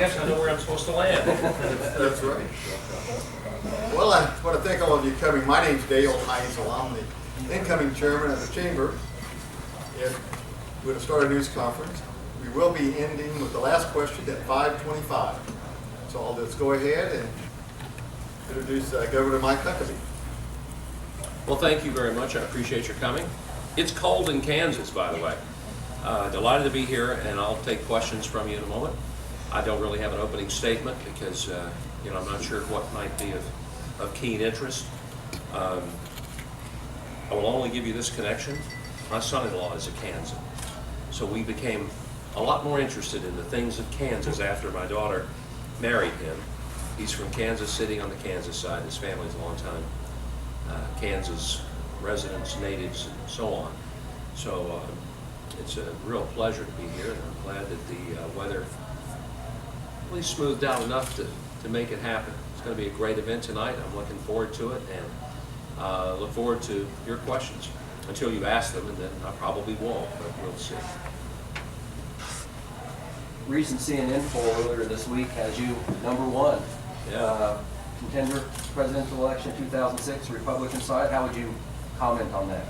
guess I know where I'm supposed to land. That's right. Well, I want to thank all of you coming. My name's Dale Heisel. I'm the incoming chairman of the chamber. If we're going to start a news conference, we will be ending with the last question at 5:25. So let's go ahead and introduce Governor Mike Huckabee. Well, thank you very much. I appreciate your coming. It's cold in Kansas, by the way. Delighted to be here, and I'll take questions from you in a moment. I don't really have an opening statement because I'm not sure what might be of keen interest. I will only give you this connection. My son-in-law is a Kansan, so we became a lot more interested in the things of Kansas after my daughter married him. He's from Kansas City on the Kansas side. His family's a long time Kansas residents, natives, and so on. So it's a real pleasure to be here, and I'm glad that the weather really smoothed out enough to make it happen. It's going to be a great event tonight. I'm looking forward to it, and look forward to your questions until you ask them, and then I probably won't, but we'll see. Recent CNN poll earlier this week has you #1. Yeah. Contender presidential election 2006, Republican side. How would you comment on that?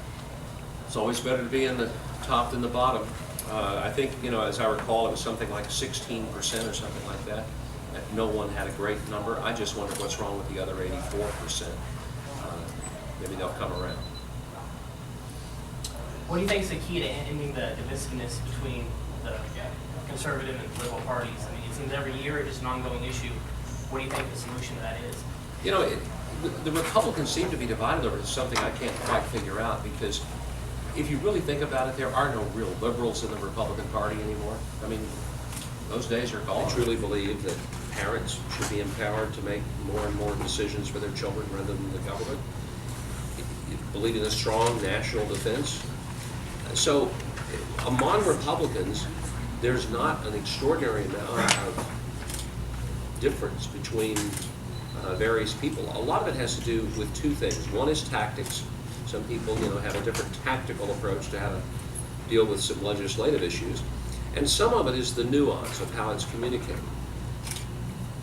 It's always better to be in the top than the bottom. I think, as I recall, it was something like 16% or something like that. No one had a great number. I just wonder what's wrong with the other 84%. Maybe they'll come around. What do you think is the key to ending the divisiveness between the conservative and liberal parties? I mean, it seems every year it's an ongoing issue. What do you think the solution to that is? The Republicans seem to be divided over something I can't quite figure out, because if you really think about it, there are no real liberals in the Republican Party anymore. I mean, those days are gone. I truly believe that parents should be empowered to make more and more decisions for their children rather than the government. You believe in a strong national defense. So among Republicans, there's not an extraordinary amount of difference between various people. A lot of it has to do with two things. One is tactics. Some people, have a different tactical approach to how to deal with some legislative issues. And some of it is the nuance of how it's communicated.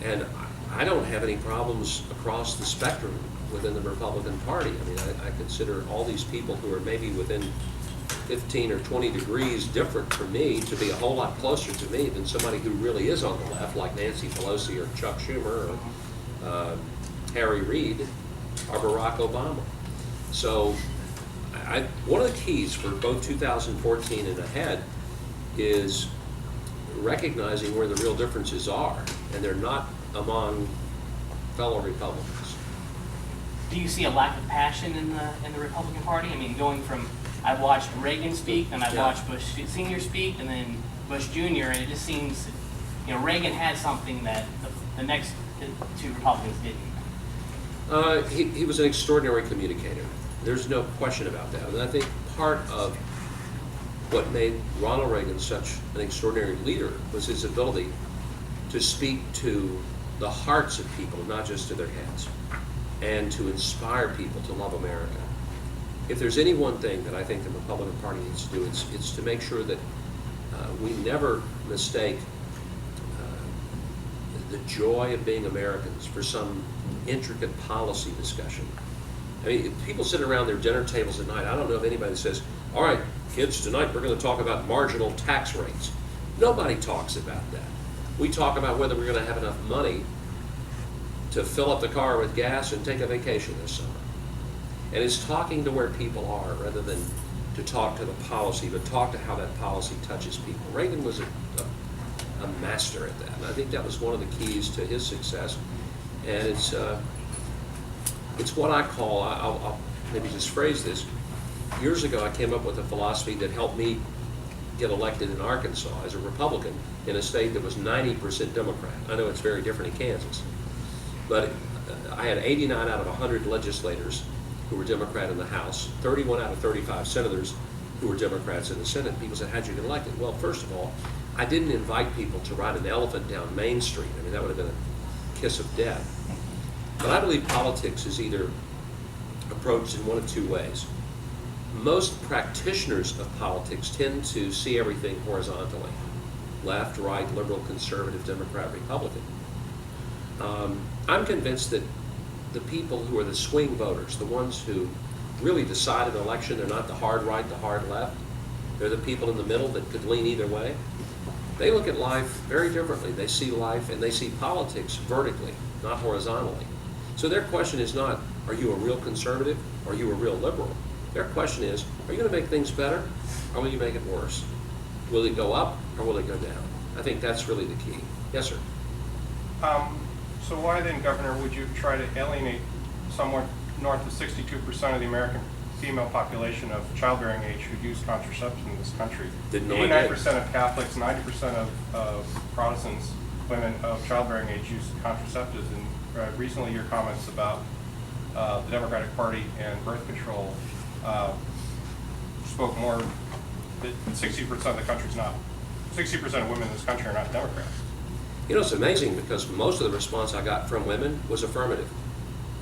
And I don't have any problems across the spectrum within the Republican Party. I mean, I consider all these people who are maybe within 15 or 20 degrees different from me to be a whole lot closer to me than somebody who really is on the left, like Nancy Pelosi or Chuck Schumer or Harry Reid or Barack Obama. So one of the keys for both 2014 and ahead is recognizing where the real differences are, and they're not among fellow Republicans. Do you see a lack of passion in the Republican Party? I mean, going from, I've watched Reagan speak, then I've watched Bush Sr. speak, and then Bush Jr., and it just seems, Reagan had something that the next two Republicans didn't. He was an extraordinary communicator. There's no question about that. And I think part of what made Ronald Reagan such an extraordinary leader was his ability to speak to the hearts of people, not just to their heads, and to inspire people to love America. If there's any one thing that I think the Republican Party needs to do, it's to make sure that we never mistake the joy of being Americans for some intricate policy discussion. I mean, people sit around their dinner tables at night. I don't know if anybody says, all right, kids, tonight we're going to talk about marginal tax rates. Nobody talks about that. We talk about whether we're going to have enough money to fill up the car with gas and take a vacation this summer. And it's talking to where people are rather than to talk to the policy, but talk to how that policy touches people. Reagan was a master at that, and I think that was one of the keys to his success. And it's what I call, I'll maybe just phrase this. Years ago, I came up with a philosophy that helped me get elected in Arkansas as a Republican in a state that was 90% Democrat. I know it's very different in Kansas, but I had 89 out of 100 legislators who were Democrat in the House, 31 out of 35 senators who were Democrats in the Senate. People said, how'd you get elected? Well, first of all, I didn't invite people to ride an elephant down Main Street. I mean, that would have been a kiss of death. But I believe politics is either approached in one of two ways. Most practitioners of politics tend to see everything horizontally. left, right, liberal, conservative, Democrat, Republican. I'm convinced that the people who are the swing voters, the ones who really decide an election, they're not the hard right, the hard left, they're the people in the middle that could lean either way. They look at life very differently. They see life and they see politics vertically, not horizontally. So their question is not, are you a real conservative or are you a real liberal? Their question is, are you going to make things better or will you make it worse? Will it go up or will it go down? I think that's really the key. Yes, sir. So why then, Governor, would you try to alienate somewhere north of 62% of the American female population of childbearing age who use contraception in this country? Didn't know I did. 89% of Catholics, 90% of Protestants, women of childbearing age use contraceptives. And recently your comments about the Democratic Party and birth control spoke more that 60% of the country's not. 60% of women in this country are not Democrats. You know, it's amazing because most of the response I got from women was affirmative.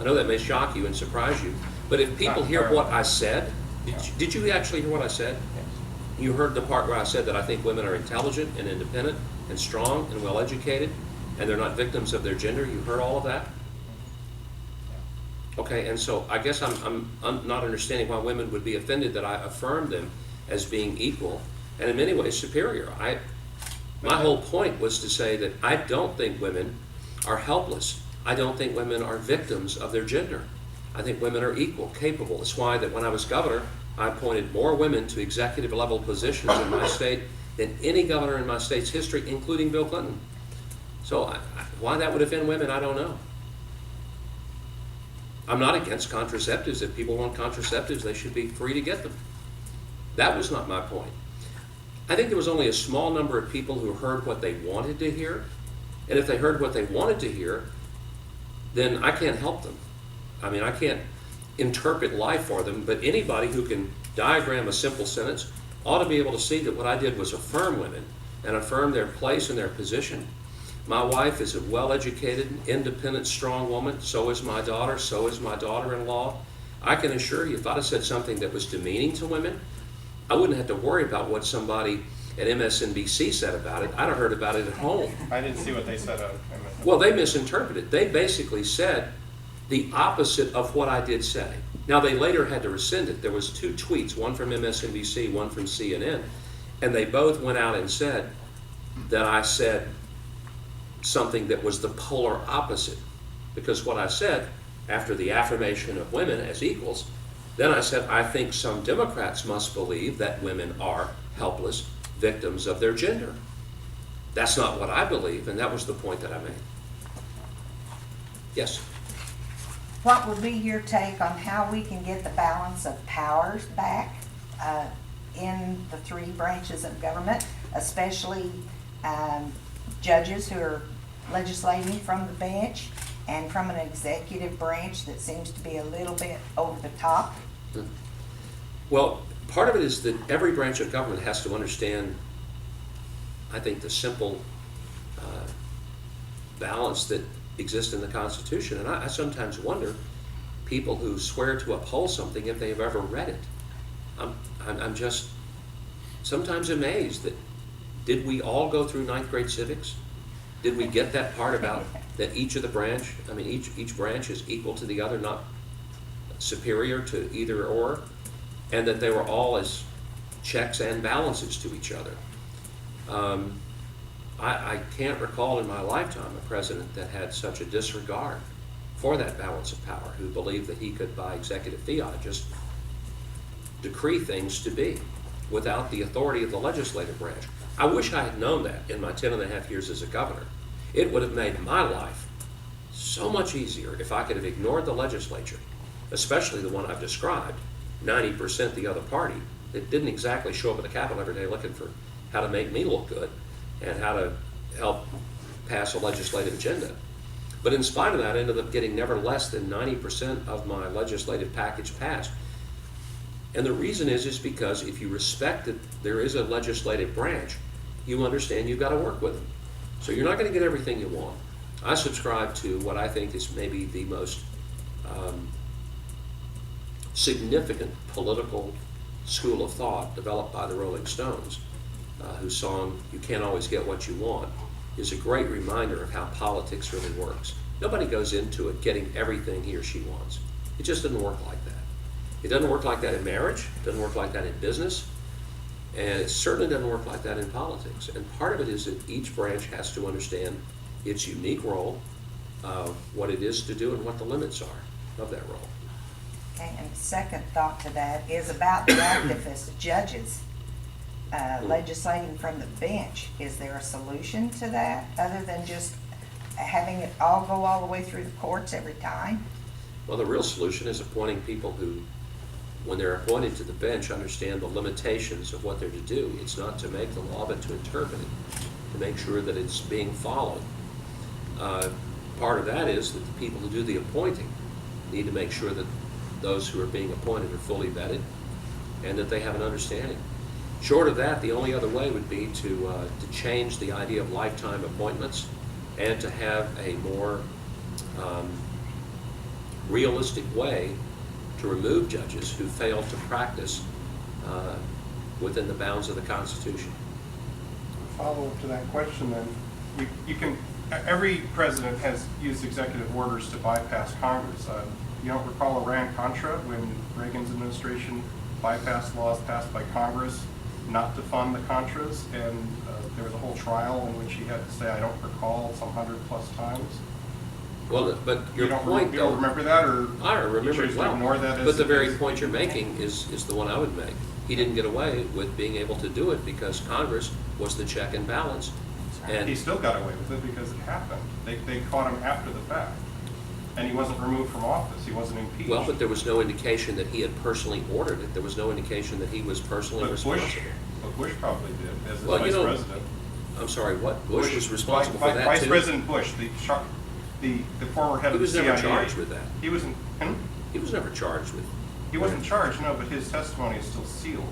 I know that may shock you and surprise you, but if people hear what I said, did you actually hear what I said? Yes. You heard the part where I said that I think women are intelligent and independent and strong and well educated and they're not victims of their gender. You heard all of that? Okay, and so I guess I'm not understanding why women would be offended that I affirmed them as being equal and in many ways superior. My whole point was to say that I don't think women are helpless. I don't think women are victims of their gender. I think women are equal, capable. It's why that when I was governor, I appointed more women to executive level positions in my state than any governor in my state's history, including Bill Clinton. So why that would offend women, I don't know. I'm not against contraceptives. If people want contraceptives, they should be free to get them. That was not my point. I think there was only a small number of people who heard what they wanted to hear, and if they heard what they wanted to hear, then I can't help them. I mean, I can't interpret life for them, but anybody who can diagram a simple sentence ought to be able to see that what I did was affirm women and affirm their place and their position. My wife is a well-educated, independent, strong woman. So is my daughter. So is my daughter-in-law. I can assure you, if I'd have said something that was demeaning to women, I wouldn't have to worry about what somebody at MSNBC said about it. I'd have heard about it at home. I didn't see what they said. Well, they misinterpreted. They basically said the opposite of what I did say. Now, they later had to rescind it. There was 2 tweets, one from MSNBC, one from CNN, and they both went out and said that I said something that was the polar opposite. Because what I said, after the affirmation of women as equals, then I said, I think some Democrats must believe that women are helpless victims of their gender. That's not what I believe, and that was the point that I made. Yes? What will be your take on how we can get the balance of powers back in the 3 branches of government, especially judges who are legislating from the bench and from an executive branch that seems to be a little bit over the top? Well, part of it is that every branch of government has to understand, I think, the simple balance that exists in the Constitution. And I sometimes wonder, people who swear to uphold something, if they have ever read it. I'm just sometimes amazed that, did we all go through 9th grade civics? Did we get that part about that each of the branch, I mean, each branch is equal to the other, not superior to either or, and that they were all as checks and balances to each other? I can't recall in my lifetime a president that had such a disregard for that balance of power, who believed that he could, by executive fiat, just decree things to be without the authority of the legislative branch. I wish I had known that in my 10.5 years as a governor. It would have made my life so much easier if I could have ignored the legislature, especially the one I've described, 90% the other party, that didn't exactly show up at the Capitol every day looking for how to make me look good and how to help pass a legislative agenda. But in spite of that, I ended up getting never less than 90% of my legislative package passed. And the reason is because if you respect that there is a legislative branch, you understand you've got to work with them. So you're not going to get everything you want. I subscribe to what I think is maybe the most significant political school of thought developed by the Rolling Stones. whose song, "You Can't Always Get What You Want," is a great reminder of how politics really works. Nobody goes into it getting everything he or she wants. It just doesn't work like that. It doesn't work like that in marriage, it doesn't work like that in business, and it certainly doesn't work like that in politics. And part of it is that each branch has to understand its unique role, what it is to do and what the limits are of that role. Okay, and the second thought to that is about the activist judges legislating from the bench. Is there a solution to that other than just having it all go all the way through the courts every time? Well, the real solution is appointing people who, when they're appointed to the bench, understand the limitations of what they're to do. It's not to make the law, but to interpret it, to make sure that it's being followed. Part of that is that the people who do the appointing need to make sure that those who are being appointed are fully vetted and that they have an understanding. Short of that, the only other way would be to change the idea of lifetime appointments and to have a more realistic way to remove judges who fail to practice within the bounds of the Constitution. Follow up to that question then, you can, every president has used executive orders to bypass Congress. You don't recall Iran-Contra when Reagan's administration bypassed laws passed by Congress not to fund the Contras, and there was a whole trial in which he had to say, I don't recall, some 100+ times. Well, but your point, You don't remember that, or I remember you it choose well. to ignore that as But the very as- point you're making is the one I would make. He didn't get away with being able to do it because Congress was the check and balance. He And still got away with it because it happened. They caught him after the fact. And he wasn't removed from office, he wasn't impeached. well, but there was no indication that he had personally ordered it. There was no indication that he was personally But responsible. Bush probably did, as the Well, you vice know, president. I'm sorry, what? Bush was responsible for that Vice too? President Bush, the former head He of the was CIA. never charged with that. He wasn't, He was never charged with. he wasn't charged, no, but his testimony is still sealed.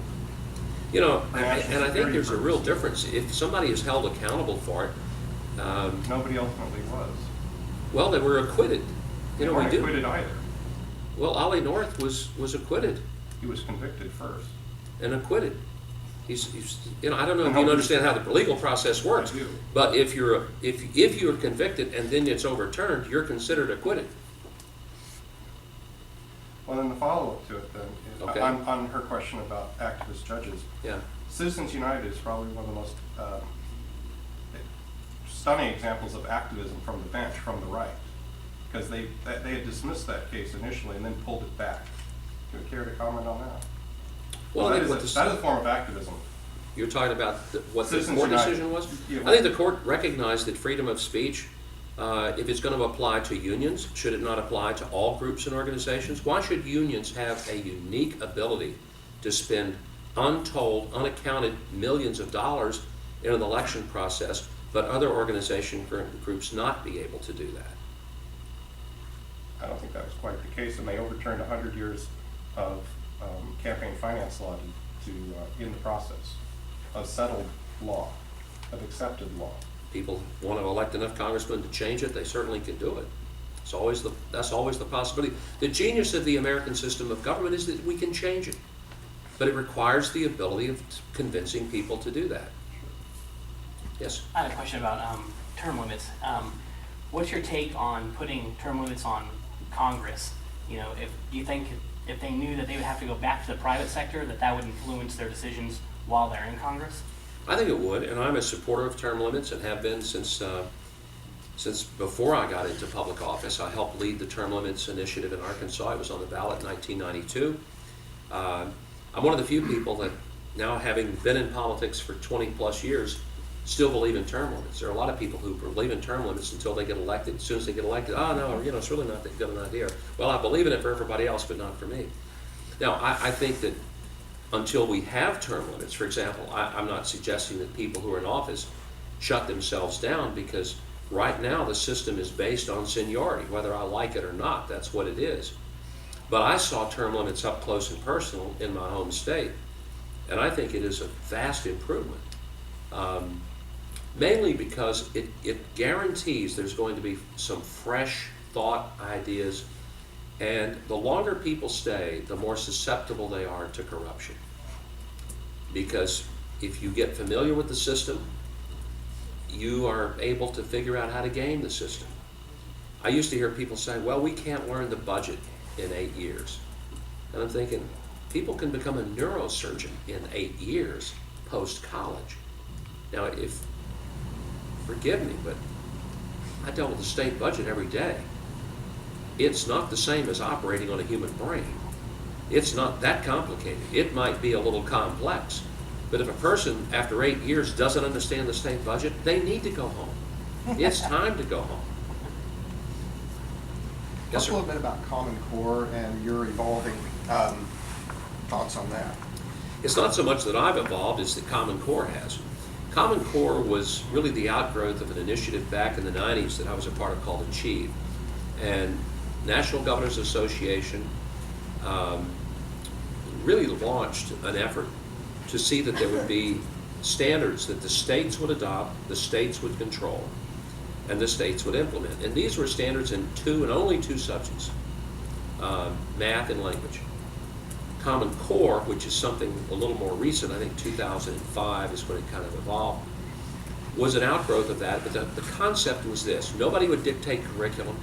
You know, For national and I think security there's a real purposes. difference. If somebody is held accountable for it, Nobody ultimately was. well, they were acquitted. You know, They we weren't do. acquitted either. Well, Ollie North was acquitted He was convicted first. and acquitted. He's you know, I don't know if No, you understand how the legal process works, I do. but if you're convicted and then it's overturned, you're considered acquitted. Well, then the follow-up to it then, is Okay. on her question about activist judges, Yeah. Citizens United is probably one of the most stunning examples of activism from the bench, from the right, because they had dismissed that case initially and then pulled it back. Do you care to comment on that? Well, I that, think is what that is a form of activism. you're talking about what the Citizens court United. decision was? Yeah. I think the court recognized that freedom of speech, if it's going to apply to unions, should it not apply to all groups and organizations? Why should unions have a unique ability to spend untold, unaccounted millions of dollars in an election process, but other organization groups not be able to do that? I don't think that was quite the case, and they overturned 100 years of campaign finance law in the process, of settled law, of accepted law. People want to elect enough congressmen to change it, they certainly can do it. That's always the possibility. The genius of the American system of government is that we can change it, but it requires the ability of convincing people to do that. Yes? I had a question about term limits. What's your take on putting term limits on Congress? You know, do you think if they knew that they would have to go back to the private sector, that would influence their decisions while they're in Congress? I think it would, and I'm a supporter of term limits and have been since before I got into public office. I helped lead the term limits initiative in Arkansas. It was on the ballot in 1992. I'm one of the few people that now, having been in politics for 20+ years, still believe in term limits. There are a lot of people who believe in term limits until they get elected. As soon as they get elected, oh no, you know, it's really not that good an idea. Well, I believe in it for everybody else, but not for me. Now, I think that until we have term limits, for example, I'm not suggesting that people who are in office shut themselves down, because right now the system is based on seniority, whether I like it or not, that's what it is. But I saw term limits up close and personal in my home state, and I think it is a vast improvement. Mainly because it guarantees there's going to be some fresh thought, ideas, and the longer people stay, the more susceptible they are to corruption. Because if you get familiar with the system, you are able to figure out how to game the system. I used to hear people say, well, we can't learn the budget in 8 years. And I'm thinking, people can become a neurosurgeon in 8 years post-college. Now, forgive me, but I dealt with the state budget every day. It's not the same as operating on a human brain. It's not that complicated. It might be a little complex, but if a person after 8 years doesn't understand the state budget, they need to go home. It's time to go home. Yes, Talk sir. a little bit about Common Core and your evolving thoughts on that. It's not so much that I've evolved, it's that Common Core has. Common Core was really the outgrowth of an initiative back in the 90s that I was a part of called Achieve. And National Governors Association really launched an effort to see that there would be standards that the states would adopt, the states would control, and the states would implement. And these were standards in two and only two subjects, math and language. Common Core, which is something a little more recent, I think 2005 is when it kind of evolved, was an outgrowth of that, but the concept was this: nobody would dictate curriculum,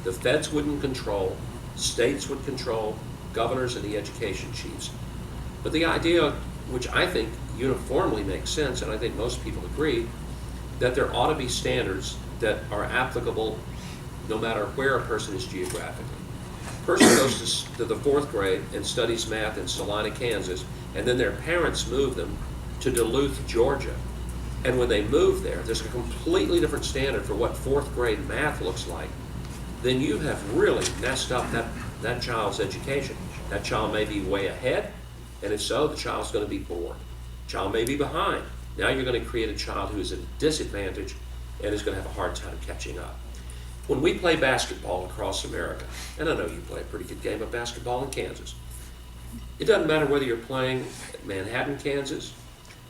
the feds wouldn't control, states would control, governors and the education chiefs. But the idea, which I think uniformly makes sense, and I think most people agree, that there ought to be standards that are applicable no matter where a person is geographically. A person goes to the 4th grade and studies math in Salina, Kansas, and then their parents move them to Duluth, Georgia. And when they move there, there's a completely different standard for what 4th grade math looks like. Then you have really messed up that child's education. That child may be way ahead, and if so, the child's going to be bored. Child may be behind. Now you're going to create a child who is at a disadvantage and is going to have a hard time catching up. When we play basketball across America, and I know you play a pretty good game of basketball in Kansas, it doesn't matter whether you're playing at Manhattan, Kansas,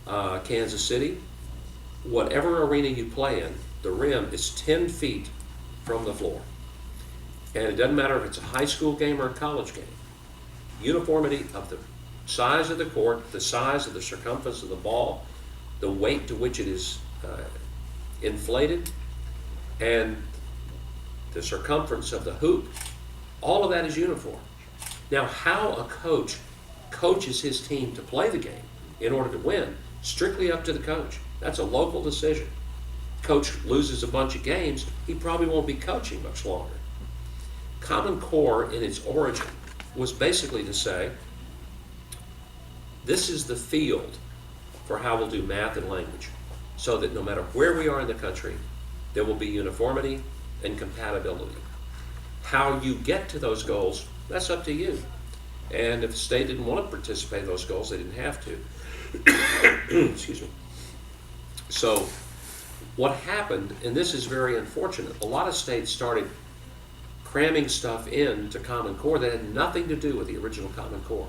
Kansas City, whatever arena you play in, the rim is 10 feet from the floor. And it doesn't matter if it's a high school game or a college game. Uniformity of the size of the court, the size of the circumference of the ball, the weight to which it is inflated, and the circumference of the hoop, all of that is uniform. Now, how a coach coaches his team to play the game in order to win, strictly up to the coach. That's a local decision. Coach loses a bunch of games, he probably won't be coaching much longer. Common Core, in its origin, was basically to say, this is the field for how we'll do math and language, so that no matter where we are in the country, there will be uniformity and compatibility. How you get to those goals, that's up to you. And if the state didn't want to participate in those goals, they didn't have to. Excuse me. So what happened, and this is very unfortunate, a lot of states started cramming stuff into Common Core that had nothing to do with the original Common Core.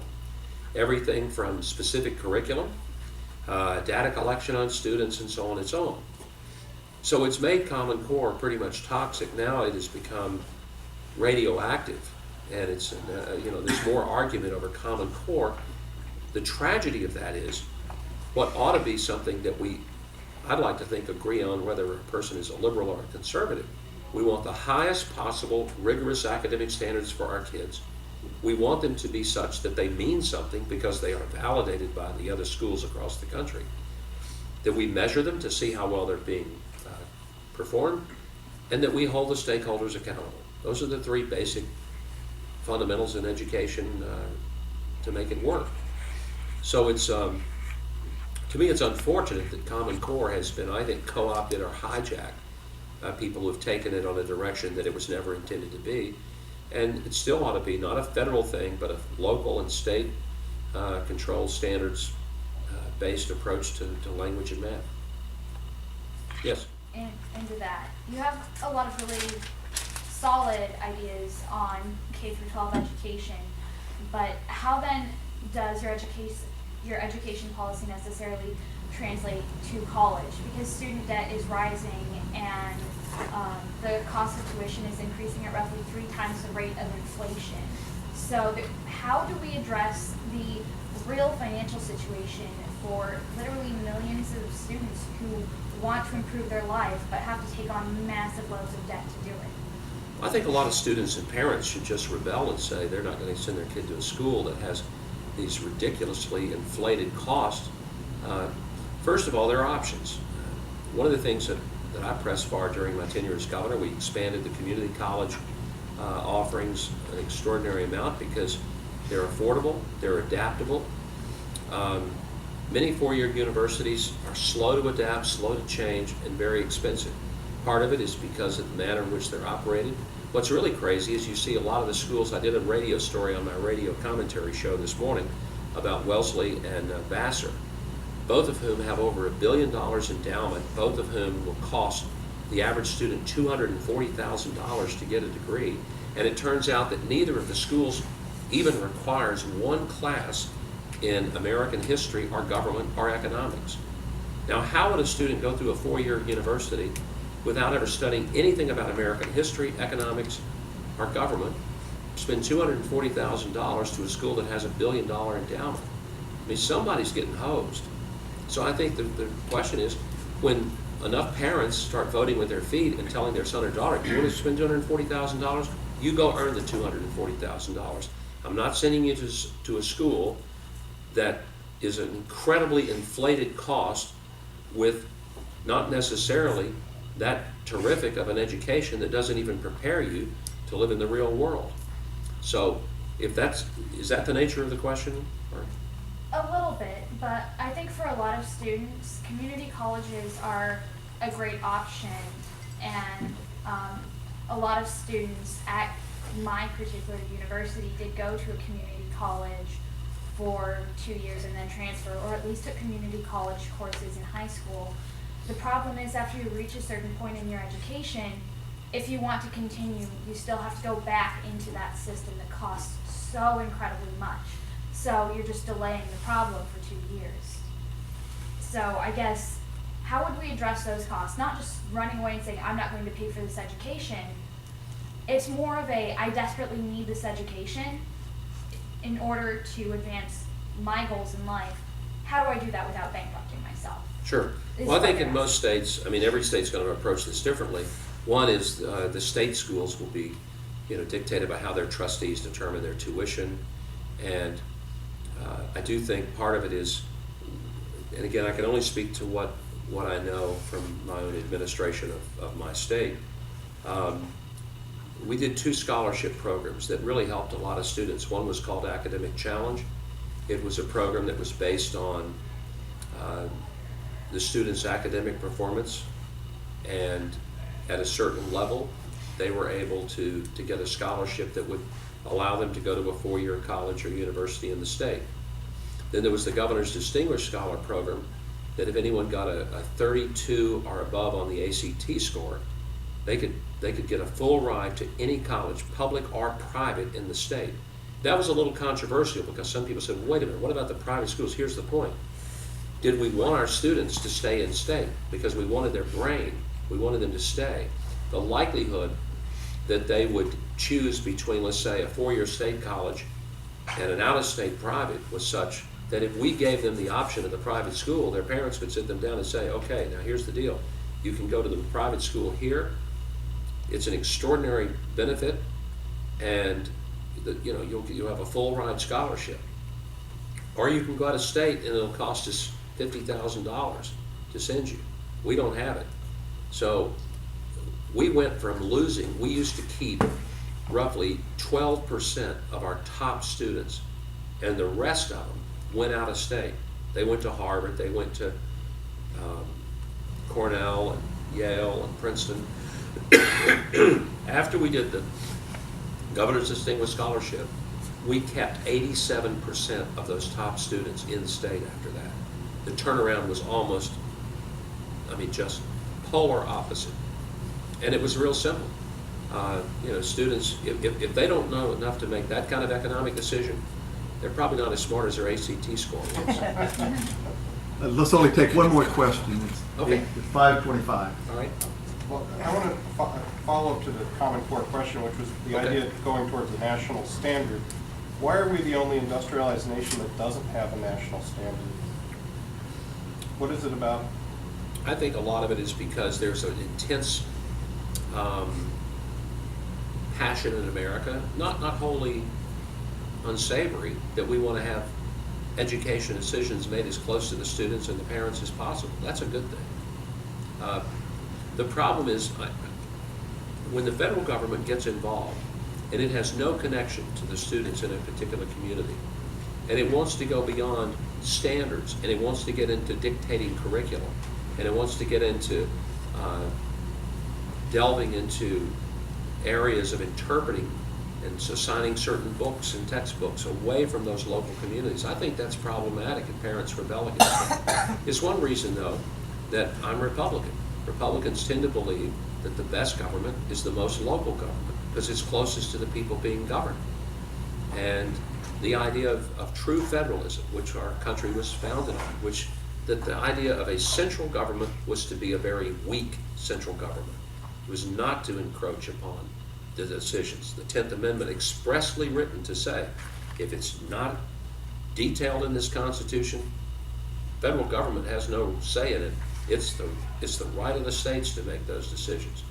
Everything from specific curriculum, data collection on students, and so on and so on. So it's made Common Core pretty much toxic. Now it has become radioactive, and it's there's more argument over Common Core. The tragedy of that is, what ought to be something that I'd like to think, agree on, whether a person is a liberal or a conservative. We want the highest possible rigorous academic standards for our kids. We want them to be such that they mean something because they are validated by the other schools across the country. That we measure them to see how well they're being performed, and that we hold the stakeholders accountable. Those are the three basic fundamentals in education to make it work. So it's, to me, it's unfortunate that Common Core has been, I think, co-opted or hijacked. People who have taken it on a direction that it was never intended to be. And it still ought to be not a federal thing, but a local and state controlled standards based approach to language and math. Yes? And to that, you have a lot of really solid ideas on K through 12 education, but how then does your education policy necessarily translate to college? Because student debt is rising and the cost of tuition is increasing at roughly 3 times the rate of inflation. So how do we address the real financial situation for literally millions of students who want to improve their lives but have to take on massive loads of debt to do it. I think a lot of students and parents should just rebel and say they're not going to send their kid to a school that has these ridiculously inflated costs. First of all, there are options. One of the things that I pressed for during my tenure as governor, we expanded the community college offerings an extraordinary amount because they're affordable, they're adaptable. Many four-year universities are slow to adapt, slow to change, and very expensive. Part of it is because of the manner in which they're operated. What's really crazy is you see a lot of the schools. I did a radio story on my radio commentary show this morning about Wellesley and Vassar, both of whom have over $1 billion endowment, both of whom will cost the average student $240,000 to get a degree. And it turns out that neither of the schools even requires one class in American history or government or economics. Now, how would a student go through a four-year university without ever studying anything about American history, economics, or government, spend $240,000 to a school that has $1 billion endowment? I mean, somebody's getting hosed. So I think the question is, when enough parents start voting with their feet and telling their son or daughter, you want to spend $240,000, you go earn the $240,000. I'm not sending you to a school that is an incredibly inflated cost with not necessarily that terrific of an education that doesn't even prepare you to live in the real world. So is that the nature of the question? Or? A little bit, but I think for a lot of students, community colleges are a great option, and a lot of students at my particular university did go to a community college for 2 years and then transfer, or at least took community college courses in high school. The problem is, after you reach a certain point in your education, if you want to continue, you still have to go back into that system that costs so incredibly much. So you're just delaying the problem for 2 years. So I guess, how would we address those costs? Not just running away and saying, I'm not going to pay for this education. It's more of a, I desperately need this education in order to advance my goals in life. How do I do that without bankrupting myself? Sure. Well, I think in most states, I mean, every state's going to approach this differently. One is the state schools will be, dictated by how their trustees determine their tuition, and I do think part of it is, and again, I can only speak to what I know from my own administration of my state. We did 2 scholarship programs that really helped a lot of students. One was called Academic Challenge. It was a program that was based on the student's academic performance, and at a certain level, they were able to get a scholarship that would allow them to go to a 4-year college or university in the state. Then there was the Governor's Distinguished Scholar Program, that if anyone got a 32 or above on the ACT score, they could get a full ride to any college, public or private, in the state. That was a little controversial because some people said, wait a minute, what about the private schools? Here's the point. Did we want our students to stay in state because we wanted their brain, we wanted them to stay? The likelihood that they would choose between, let's say, a 4-year state college and an out-of-state private was such that if we gave them the option of the private school, their parents could sit them down and say, okay, now here's the deal. You can go to the private school here. It's an extraordinary benefit, and you'll have a full ride scholarship. Or you can go out of state and it'll cost us $50,000 to send you. We don't have it. So we went from losing, we used to keep roughly 12% of our top students, and the rest of them went out of state. They went to Harvard, they went to Cornell and Yale and Princeton. After we did the Governor's Distinguished Scholarship, we kept 87% of those top students in state after that. The turnaround was almost, just polar opposite. And it was real simple. Students, if they don't know enough to make that kind of economic decision, they're probably not as smart as their ACT score was. Let's only take one more question. Okay. It's 5:25. All right. Well, I want to follow up to the Common Core question, which was the Okay. idea of going towards a national standard. Why are we the only industrialized nation that doesn't have a national standard? What is it about? I think a lot of it is because there's an intense passion in America, not wholly unsavory, that we want to have education decisions made as close to the students and the parents as possible. That's a good thing. The problem is when the federal government gets involved and it has no connection to the students in a particular community, and it wants to go beyond standards, and it wants to get into dictating curriculum, and it wants to get into delving into areas of interpreting and assigning certain books and textbooks away from those local communities. I think that's problematic, and parents rebel against that. It's one reason, though, that I'm Republican. Republicans tend to believe that the best government is the most local government because it's closest to the people being governed. And the idea of true federalism, which our country was founded on, which that the idea of a central government was to be a very weak central government. It was not to encroach upon the decisions. The 10th Amendment expressly written to say, if it's not detailed in this Constitution, federal government has no say in it. It's the right of the states to make those decisions.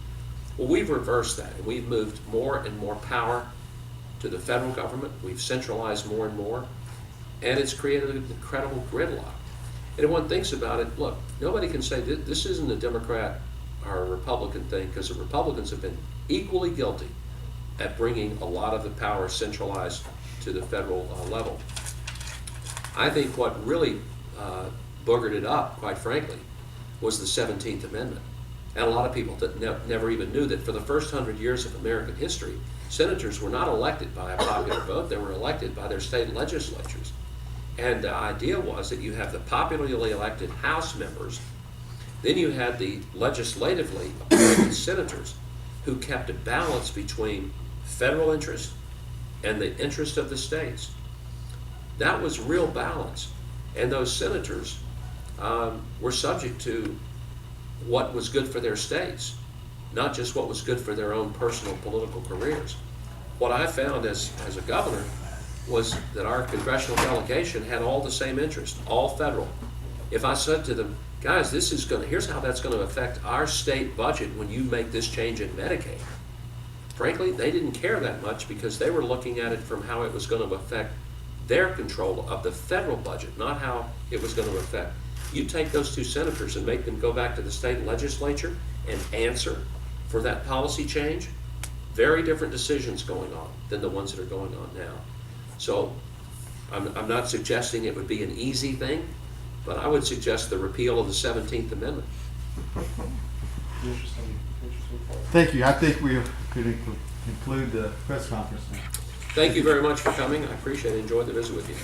Well, we've reversed that, and we've moved more and more power to the federal government. We've centralized more and more, and it's created an incredible gridlock. And if one thinks about it, look, nobody can say this isn't a Democrat or a Republican thing, because the Republicans have been equally guilty at bringing a lot of the power centralized to the federal level. I think what really boogered it up, quite frankly, was the 17th Amendment. And a lot of people that never even knew that for the first 100 years of American history, senators were not elected by a popular vote, they were elected by their state legislatures. And the idea was that you have the popularly elected House members, then you had the legislatively appointed senators who kept a balance between federal interest and the interest of the states. That was real balance. And those senators were subject to what was good for their states, not just what was good for their own personal political careers. What I found as a governor was that our congressional delegation had all the same interest, all federal. If I said to them, guys, here's how that's going to affect our state budget when you make this change in Medicaid. Frankly, they didn't care that much because they were looking at it from how it was going to affect their control of the federal budget, not how it was going to affect. You take those two senators and make them go back to the state legislature and answer for that policy change, very different decisions going on than the ones that are going on now. So I'm not suggesting it would be an easy thing, but I would suggest the repeal of the 17th Amendment. Interesting point. Thank you. I think we could conclude the press conference now. Thank you very much for coming. I appreciate it. Enjoyed the visit with you.